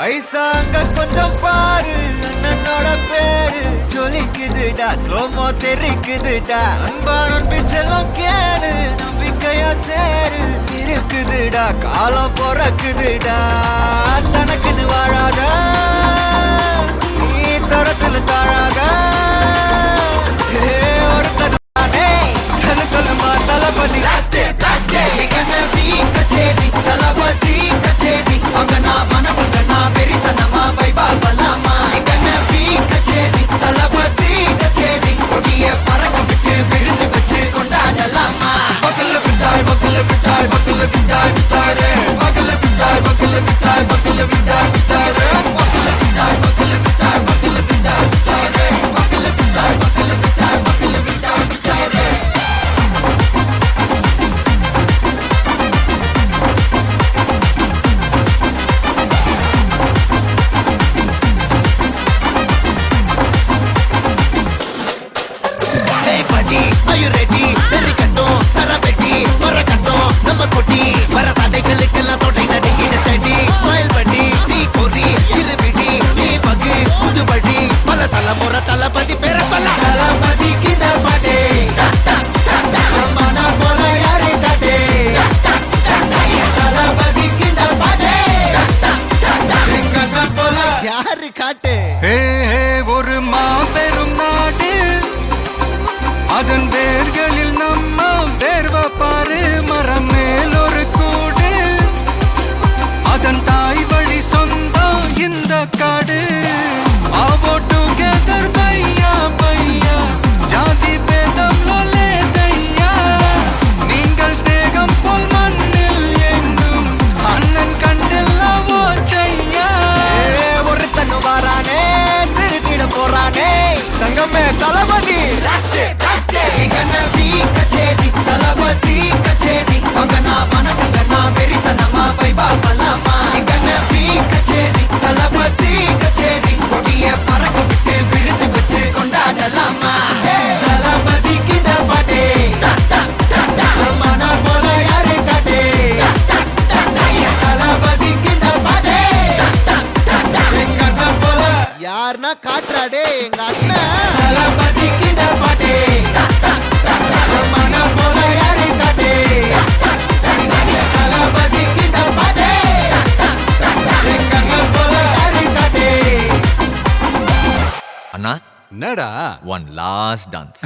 ஐசா அங்க கொஞ்சம் பாரு, அண்ணனோட பேரு ஜொலிக்குதுடா, ஸ்லோமோ தெரிக்குதுடா. அன்பானன் பிச்செல்லாம் கேளு, நம்பிக்கையா சேரு இருக்குதுடா, காலம் பொறக்குதுடா. தனக்குன்னு வாழாத, நீ தரத்துல தாழாத. ஒருத்தனே தலுக்கலுமா தளபதி தளபதி கச்சேரி அங்கனா மனபங்கனா வெறித்தனமா வைபா பலாமா எங்கனவி கச்சேரி தளபதி கச்சேரி கொடிய பறக்க விட்டு விருந்து வச்சு கொண்டாடலாமா. பக்கல்ல விட்டாய் பக்கல்ல விட்டாய் பக்கல்ல விட்டாய் விட்டாரே பக்கல்ல விட்டாய் பக்கல்ல விட்டாய் பக்கல்ல விட்டாய் விட்டாரே பக்கல்ல விட்டாய் பக்கல்ல விட்டாய் பக்கல்ல விட்டாய் விட்டாரே பக்கல்ல விட்டாய் பக்கல்ல விட்டாய் பக்கல்ல விட்டாய் விட்டாரே. Are you ready? Very கட்டும் சரபெட்டி வர கட்டும் நம்ம கொட்டி வர தடைகளுக்கெல்லாம் தொடை நடுங்கிட ஸ்டடி ஸ்மைல் பண்ணி நீ பொறி இருபிடி நீ பகு புதுபடி பல தலைமுறை தளபதி பேர சொல்ல தளபதி கித பாடே மன போல யாரே காட்டே தளபதி கித பாடே எங்க போல யாரு காட்டே. ஒரு மாபெரும் நாடு, அதன் வேர்களில் நம்ம வேர்வ பாரு. மரம் மேல் ஒரு கூடு, அதன் தாய் வழி சொந்தம் இந்த காடு. ஆவோ டுகெதர் பையா பையா, ஜாதி பேதம் லோலே தையா. நீங்கள் ஸ்நேகம் போல் மண்ணில் எங்கும் அண்ணன் கண்டெல்லாவோ செய்யா. ஒருத்தனு வாரானே திருத்திட போறானே தங்கமே தளபதி கச்சேரி தளபதி கச்சேரி அங்கனா மனசங்கனா வெறித்தனமா வைபா பலாமா எங்கனவி கச்சேரி தளபதி கச்சேரி கொடிய பறக்க விட்டு விருந்து வச்சு கொண்டாடலாமா. தளபதி கித பாட்டே மன போல யாரு காட்டே தளபதி கித பாட்டே எங்க போல யாருன்னா காட்டுறாடே எங்க அண்ணன். தளபதி கித பாட்டே மன போல யாரு காட்டே தளபதி கித பாட்டே எங்க போல யாரு காட்டே. அண்ணா என்னடா ஒன் லாஸ்ட் டான்ஸ்